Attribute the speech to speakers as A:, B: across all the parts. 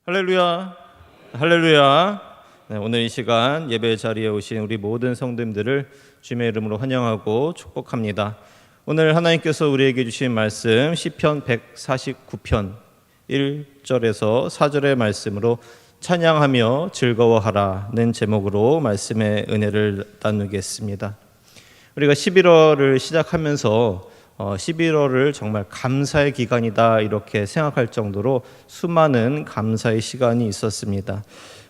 A: 할렐루야, 할렐루야. 네, 오늘 이 시간 예배 자리에 오신 우리 모든 성도님들을 주님의 이름으로 환영하고 축복합니다. 오늘 하나님께서 우리에게 주신 말씀 시편 149편 1절에서 4절의 말씀으로 찬양하며 즐거워하라는 제목으로 말씀의 은혜를 나누겠습니다. 우리가 11월을 시작하면서 11월을 정말 감사의 기간이다 이렇게 생각할 정도로 수많은 감사의 시간이 있었습니다.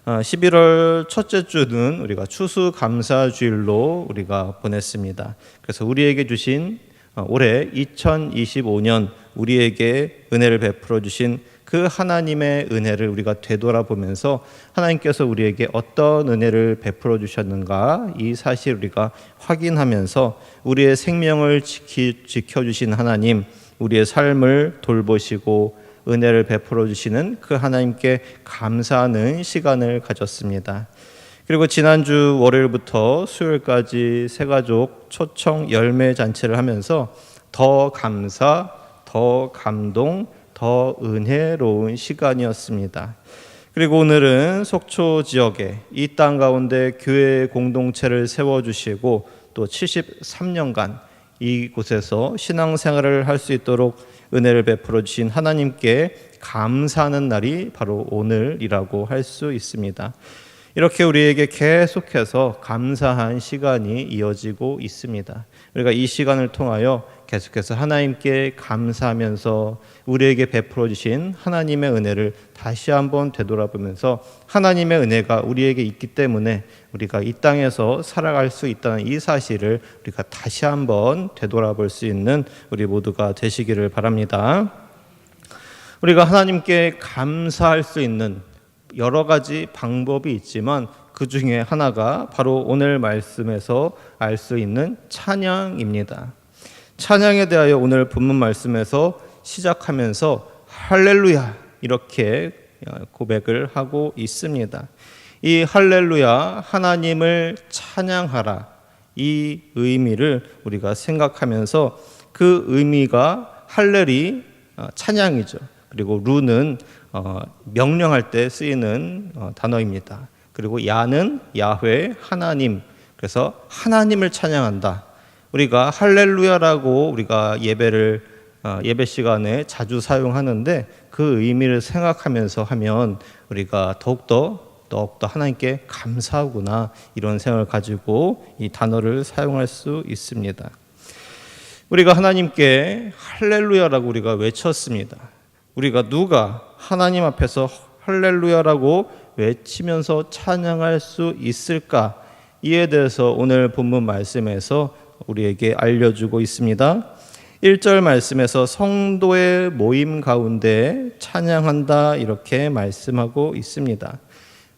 A: 11월 첫째 주는 우리가 추수감사주일로 우리가 보냈습니다. 그래서 우리에게 주신 올해 2025년 우리에게 은혜를 베풀어 주신 그 하나님의 은혜를 우리가 되돌아보면서 하나님께서 우리에게 어떤 은혜를 베풀어 주셨는가 이 사실 우리가 확인하면서 우리의 생명을 지켜주신 하나님, 우리의 삶을 돌보시고 은혜를 베풀어 주시는 그 하나님께 감사하는 시간을 가졌습니다. 그리고 지난주 월요일부터 수요일까지 새가족 초청 열매 잔치를 하면서 더 감사, 더 감동, 더 은혜로운 시간이었습니다. 그리고 오늘은 속초 지역에 이 땅 가운데 교회 공동체를 세워주시고 또 73년간 이곳에서 신앙생활을 할 수 있도록 은혜를 베풀어 주신 하나님께 감사하는 날이 바로 오늘이라고 할 수 있습니다. 이렇게 우리에게 계속해서 감사한 시간이 이어지고 있습니다. 우리가 이 시간을 통하여 계속해서 하나님께 감사하면서 우리에게 베풀어 주신 하나님의 은혜를 다시 한번 되돌아보면서 하나님의 은혜가 우리에게 있기 때문에 우리가 이 땅에서 살아갈 수 있다는 이 사실을 우리가 다시 한번 되돌아볼 수 있는 우리 모두가 되시기를 바랍니다. 우리가 하나님께 감사할 수 있는 여러 가지 방법이 있지만 그 중에 하나가 바로 오늘 말씀에서 알 수 있는 찬양입니다. 찬양에 대하여 오늘 본문 말씀에서 시작하면서 할렐루야 이렇게 고백을 하고 있습니다. 이 할렐루야, 하나님을 찬양하라, 이 의미를 우리가 생각하면서 그 의미가 할렐이 찬양이죠. 그리고 루는 명령할 때 쓰이는 단어입니다. 그리고 야는 야훼, 하나님. 그래서 하나님을 찬양한다. 우리가 할렐루야라고 우리가 예배 시간에 자주 사용하는데 그 의미를 생각하면서 하면 우리가 더욱더 하나님께 감사하구나 이런 생각을 가지고 이 단어를 사용할 수 있습니다. 우리가 하나님께 할렐루야라고 우리가 외쳤습니다. 우리가 누가 하나님 앞에서 할렐루야라고 외치면서 찬양할 수 있을까? 이에 대해서 오늘 본문 말씀에서 우리에게 알려주고 있습니다. 1절 말씀에서 성도의 모임 가운데 찬양한다 이렇게 말씀하고 있습니다.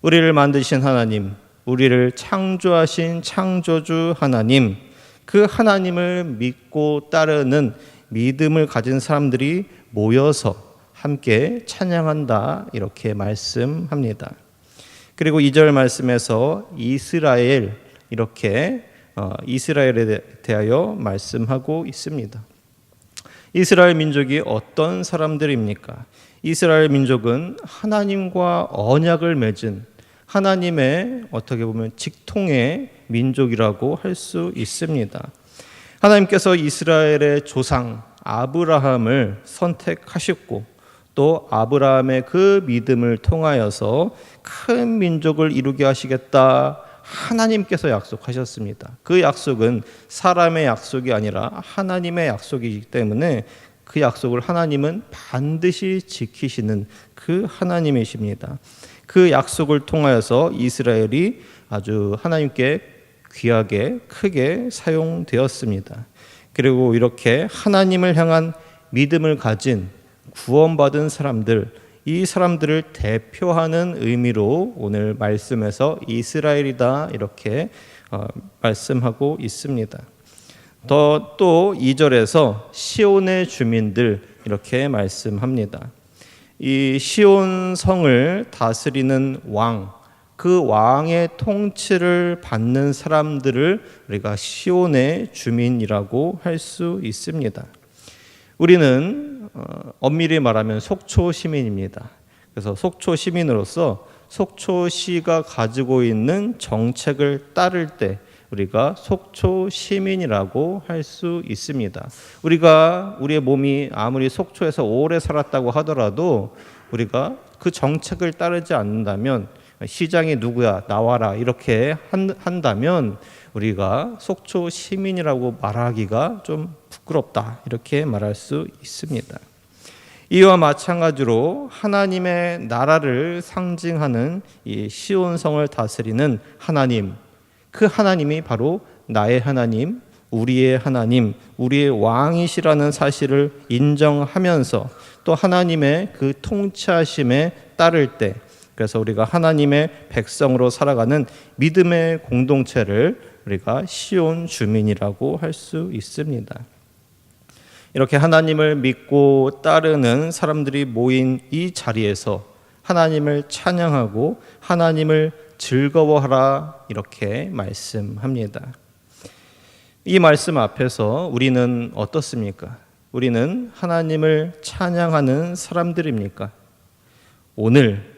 A: 우리를 만드신 하나님, 우리를 창조하신 창조주 하나님, 그 하나님을 믿고 따르는 믿음을 가진 사람들이 모여서 함께 찬양한다 이렇게 말씀합니다. 그리고 2절 말씀에서 이스라엘 이렇게 이스라엘에 대하여 말씀하고 있습니다. 이스라엘 민족이 어떤 사람들입니까? 이스라엘 민족은 하나님과 언약을 맺은 하나님의 어떻게 보면 직통의 민족이라고 할 수 있습니다. 하나님께서 이스라엘의 조상 아브라함을 선택하셨고 또 아브라함의 그 믿음을 통하여서 큰 민족을 이루게 하시겠다 하나님께서 약속하셨습니다. 그 약속은 사람의 약속이 아니라 하나님의 약속이기 때문에 그 약속을 하나님은 반드시 지키시는 그 하나님이십니다. 그 약속을 통하여서 이스라엘이 아주 하나님께 귀하게 크게 사용되었습니다. 그리고 이렇게 하나님을 향한 믿음을 가진 구원받은 사람들, 이 사람들을 대표하는 의미로 오늘 말씀에서 이스라엘이다 이렇게 말씀하고 있습니다. 또 2절에서 시온의 주민들 이렇게 말씀합니다. 이 시온 성을 다스리는 왕, 그 왕의 통치를 받는 사람들을 우리가 시온의 주민이라고 할 수 있습니다. 우리는 엄밀히 말하면 속초 시민입니다. 그래서 속초 시민으로서 속초시가 가지고 있는 정책을 따를 때 우리가 속초 시민이라고 할 수 있습니다. 우리의 몸이 아무리 속초에서 오래 살았다고 하더라도 우리가 그 정책을 따르지 않는다면, 시장이 누구야 나와라 이렇게 한다면 우리가 속초 시민이라고 말하기가 좀 부끄럽다, 이렇게 말할 수 있습니다. 이와 마찬가지로 하나님의 나라를 상징하는 이 시온성을 다스리는 하나님, 그 하나님이 바로 나의 하나님, 우리의 하나님, 우리의 왕이시라는 사실을 인정하면서 또 하나님의 그 통치하심에 따를 때, 그래서 우리가 하나님의 백성으로 살아가는 믿음의 공동체를 우리가 시온 주민이라고 할 수 있습니다. 이렇게 하나님을 믿고 따르는 사람들이 모인 이 자리에서 하나님을 찬양하고 하나님을 즐거워하라, 이렇게 말씀합니다. 이 말씀 앞에서 우리는 어떻습니까? 우리는 하나님을 찬양하는 사람들입니까? 오늘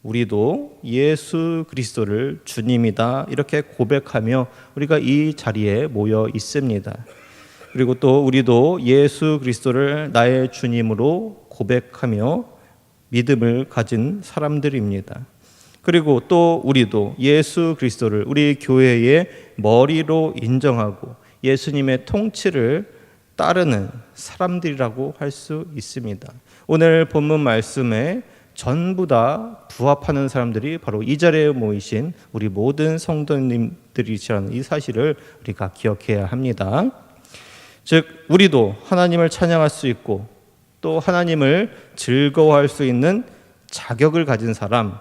A: 우리도 예수 그리스도를 주님이다 이렇게 고백하며 우리가 이 자리에 모여 있습니다. 그리고 또 우리도 예수 그리스도를 나의 주님으로 고백하며 믿음을 가진 사람들입니다. 그리고 또 우리도 예수 그리스도를 우리 교회의 머리로 인정하고 예수님의 통치를 따르는 사람들이라고 할 수 있습니다. 오늘 본문 말씀에 전부 다 부합하는 사람들이 바로 이 자리에 모이신 우리 모든 성도님들이시라는 이 사실을 우리가 기억해야 합니다. 즉 우리도 하나님을 찬양할 수 있고 또 하나님을 즐거워할 수 있는 자격을 가진 사람,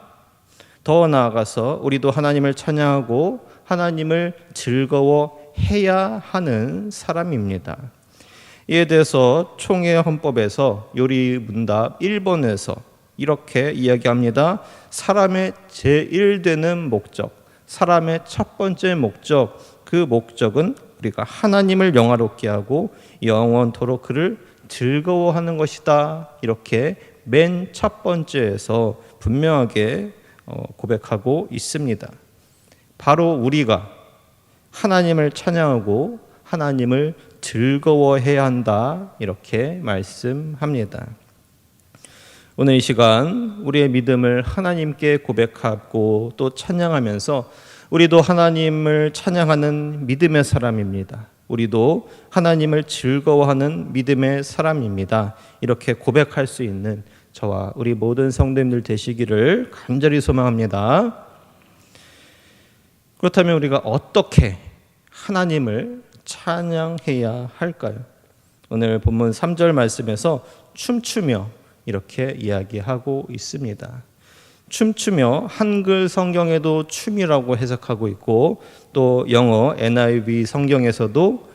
A: 더 나아가서 우리도 하나님을 찬양하고 하나님을 즐거워해야 하는 사람입니다. 이에 대해서 총회 헌법에서 요리문답 1번에서 이렇게 이야기합니다. 사람의 제1되는 목적, 사람의 첫 번째 목적, 그 목적은 우리가 하나님을 영화롭게 하고 영원토록 그를 즐거워하는 것이다. 이렇게 맨 첫 번째에서 분명하게 고백하고 있습니다. 바로 우리가 하나님을 찬양하고 하나님을 즐거워해야 한다, 이렇게 말씀합니다. 오늘 이 시간 우리의 믿음을 하나님께 고백하고 또 찬양하면서 우리도 하나님을 찬양하는 믿음의 사람입니다. 우리도 하나님을 즐거워하는 믿음의 사람입니다. 이렇게 고백할 수 있는 저와 우리 모든 성도님들 되시기를 간절히 소망합니다. 그렇다면 우리가 어떻게 하나님을 찬양해야 할까요? 오늘 본문 3절 말씀에서 춤추며 이렇게 이야기하고 있습니다. 춤추며 한글 성경에도 춤이라고 해석하고 있고 또 영어 NIV 성경에서도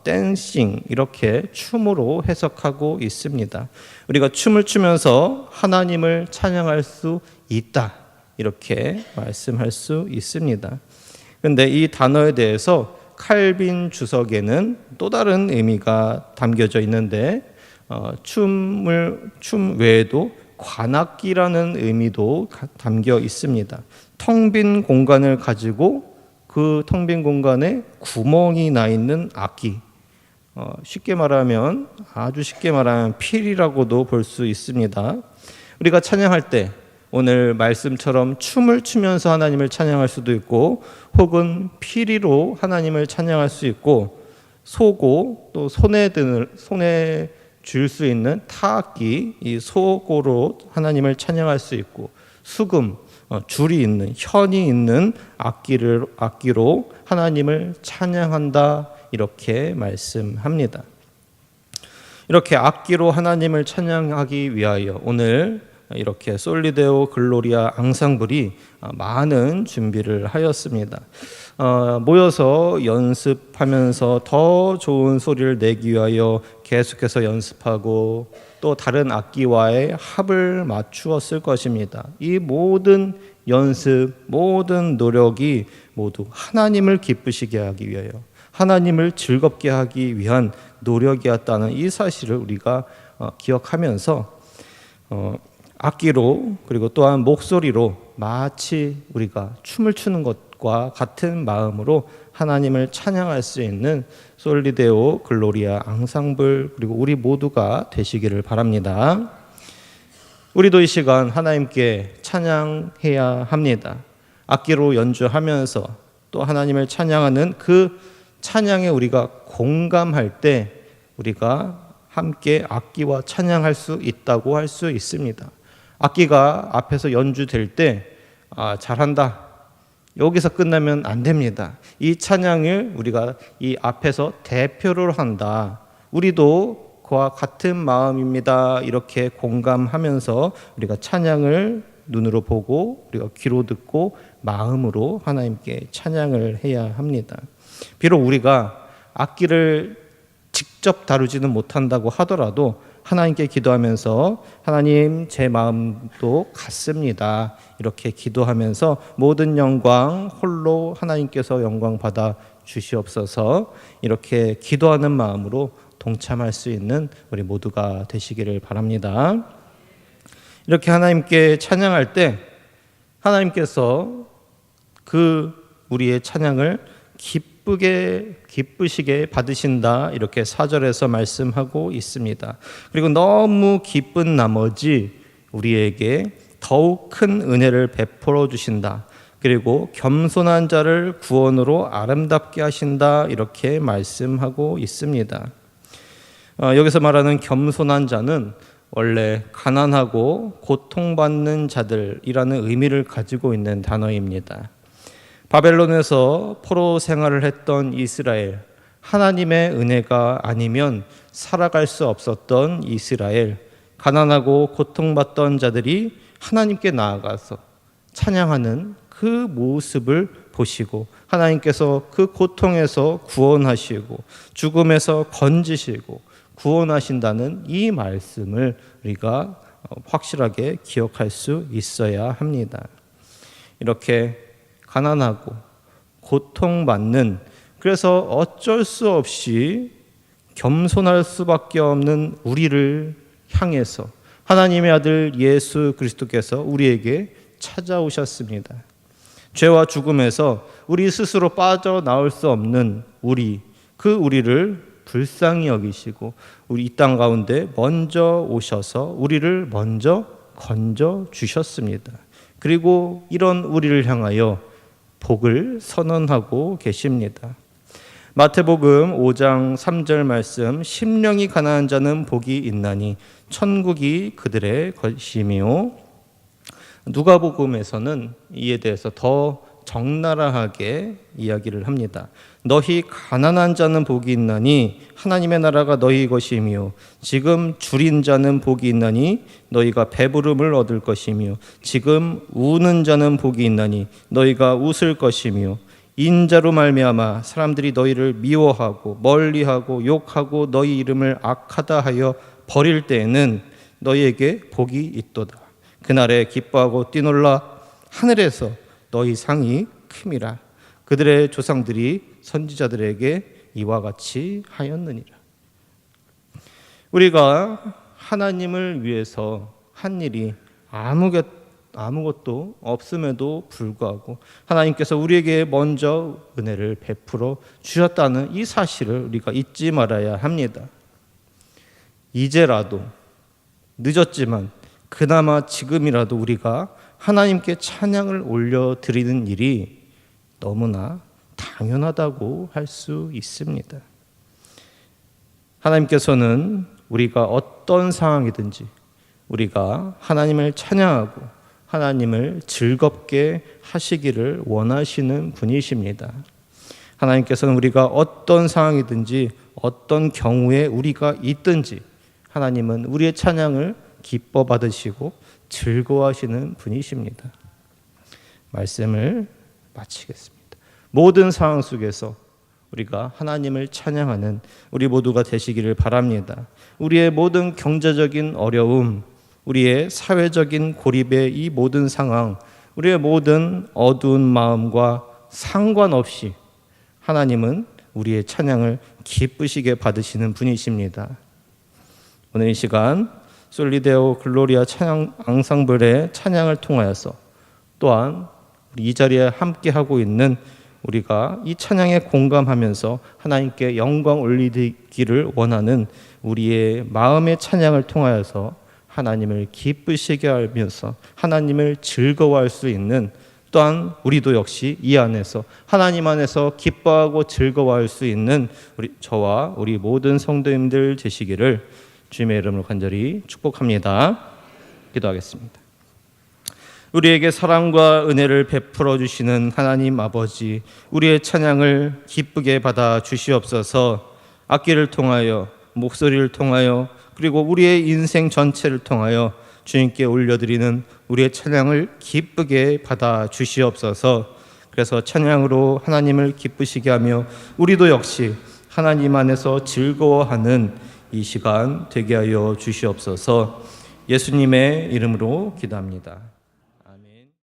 A: 댄싱 이렇게 춤으로 해석하고 있습니다. 우리가 춤을 추면서 하나님을 찬양할 수 있다, 이렇게 말씀할 수 있습니다. 그런데 이 단어에 대해서 칼빈 주석에는 또 다른 의미가 담겨져 있는데 춤 외에도 관악기라는 의미도 담겨 있습니다. 텅 빈 공간을 가지고 그 텅 빈 공간에 구멍이 나 있는 악기, 아주 쉽게 말하면 필이라고도 볼 수 있습니다. 우리가 찬양할 때 오늘 말씀처럼 춤을 추면서 하나님을 찬양할 수도 있고 혹은 피리로 하나님을 찬양할 수 있고 소고 또 손에 줄 수 있는 타악기, 이 소고로 하나님을 찬양할 수 있고 수금, 줄이 있는 현이 있는 악기로 하나님을 찬양한다, 이렇게 말씀합니다. 이렇게 악기로 하나님을 찬양하기 위하여 오늘 이렇게 솔리데오 글로리아 앙상블이 많은 준비를 하였습니다. 모여서 연습하면서 더 좋은 소리를 내기 위하여 계속해서 연습하고 또 다른 악기와의 합을 맞추었을 것입니다. 이 모든 연습, 모든 노력이 모두 하나님을 기쁘시게 하기 위하여, 하나님을 즐겁게 하기 위한 노력이었다는 이 사실을 우리가 기억하면서 악기로 그리고 또한 목소리로 마치 우리가 춤을 추는 것과 같은 마음으로 하나님을 찬양할 수 있는 솔리데오 글로리아 앙상블 그리고 우리 모두가 되시기를 바랍니다. 우리도 이 시간 하나님께 찬양해야 합니다. 악기로 연주하면서 또 하나님을 찬양하는 그 찬양에 우리가 공감할 때 우리가 함께 악기와 찬양할 수 있다고 할 수 있습니다. 악기가 앞에서 연주될 때 잘한다. 여기서 끝나면 안 됩니다. 이 찬양을 우리가 이 앞에서 대표를 한다. 우리도 그와 같은 마음입니다. 이렇게 공감하면서 우리가 찬양을 눈으로 보고 우리가 귀로 듣고 마음으로 하나님께 찬양을 해야 합니다. 비록 우리가 악기를 직접 다루지는 못한다고 하더라도 하나님께 기도하면서 하나님 제 마음도 같습니다. 이렇게 기도하면서 모든 영광 홀로 하나님께서 영광 받아 주시옵소서. 이렇게 기도하는 마음으로 동참할 수 있는 우리 모두가 되시기를 바랍니다. 이렇게 하나님께 찬양할 때 하나님께서 그 우리의 찬양을 기쁘시게 받으신다. 이렇게 4절에서 말씀하고 있습니다. 그리고 너무 기쁜 나머지 우리에게 더욱 큰 은혜를 베풀어 주신다. 그리고 겸손한 자를 구원으로 아름답게 하신다. 이렇게 말씀하고 있습니다. 여기서 말하는 겸손한 자는 원래 가난하고 고통받는 자들이라는 의미를 가지고 있는 단어입니다. 바벨론에서 포로 생활을 했던 이스라엘, 하나님의 은혜가 아니면 살아갈 수 없었던 이스라엘, 가난하고 고통받던 자들이 하나님께 나아가서 찬양하는 그 모습을 보시고 하나님께서 그 고통에서 구원하시고 죽음에서 건지시고 구원하신다는 이 말씀을 우리가 확실하게 기억할 수 있어야 합니다. 이렇게 가난하고 고통받는, 그래서 어쩔 수 없이 겸손할 수밖에 없는 우리를 향해서 하나님의 아들 예수 그리스도께서 우리에게 찾아오셨습니다. 죄와 죽음에서 우리 스스로 빠져나올 수 없는 그 우리를 불쌍히 여기시고 우리 이 땅 가운데 먼저 오셔서 우리를 먼저 건져 주셨습니다. 그리고 이런 우리를 향하여 복을 선언하고 계십니다. 마태복음 5장 3절 말씀, 심령이 가난한 자는 복이 있나니 천국이 그들의 것이며, 누가복음에서는 이에 대해서 더 적나라하게 이야기를 합니다. 너희 가난한 자는 복이 있나니 하나님의 나라가 너희 것이며, 지금 줄인 자는 복이 있나니 너희가 배부름을 얻을 것이며, 지금 우는 자는 복이 있나니 너희가 웃을 것이며, 인자로 말미암아 사람들이 너희를 미워하고 멀리하고 욕하고 너희 이름을 악하다 하여 버릴 때에는 너희에게 복이 있도다. 그날에 기뻐하고 뛰놀라 하늘에서 너희 상이 큼이라. 그들의 조상들이 선지자들에게 이와 같이 하였느니라. 우리가 하나님을 위해서 한 일이 아무것도 없음에도 불구하고 하나님께서 우리에게 먼저 은혜를 베풀어 주셨다는 이 사실을 우리가 잊지 말아야 합니다. 이제라도, 늦었지만 그나마 지금이라도 우리가 하나님께 찬양을 올려드리는 일이 너무나 당연하다고 할 수 있습니다. 하나님께서는 우리가 어떤 상황이든지 우리가 하나님을 찬양하고 하나님을 즐겁게 하시기를 원하시는 분이십니다. 하나님께서는 우리가 어떤 상황이든지 어떤 경우에 우리가 있든지 하나님은 우리의 찬양을 기뻐 받으시고 즐거워하시는 분이십니다. 말씀을 마치겠습니다. 모든 상황 속에서 우리가 하나님을 찬양하는 우리 모두가 되시기를 바랍니다. 우리의 모든 경제적인 어려움, 우리의 사회적인 고립의 이 모든 상황, 우리의 모든 어두운 마음과 상관없이 하나님은 우리의 찬양을 기쁘시게 받으시는 분이십니다. 오늘 이 시간 솔리데오 글로리아 찬양 앙상블의 찬양을 통하여서 또한 이 자리에 함께하고 있는 우리가 이 찬양에 공감하면서 하나님께 영광 올리기를 원하는 우리의 마음의 찬양을 통하여서 하나님을 기쁘시게 하면서 하나님을 즐거워할 수 있는, 또한 우리도 역시 이 안에서 하나님 안에서 기뻐하고 즐거워할 수 있는 저와 우리 모든 성도님들 되시기를 주님의 이름으로 간절히 축복합니다. 기도하겠습니다. 우리에게 사랑과 은혜를 베풀어 주시는 하나님 아버지, 우리의 찬양을 기쁘게 받아 주시옵소서. 악기를 통하여, 목소리를 통하여, 그리고 우리의 인생 전체를 통하여 주님께 올려드리는 우리의 찬양을 기쁘게 받아 주시옵소서. 그래서 찬양으로 하나님을 기쁘시게 하며 우리도 역시 하나님 안에서 즐거워하는 이 시간 되게 하여 주시옵소서. 예수님의 이름으로 기도합니다.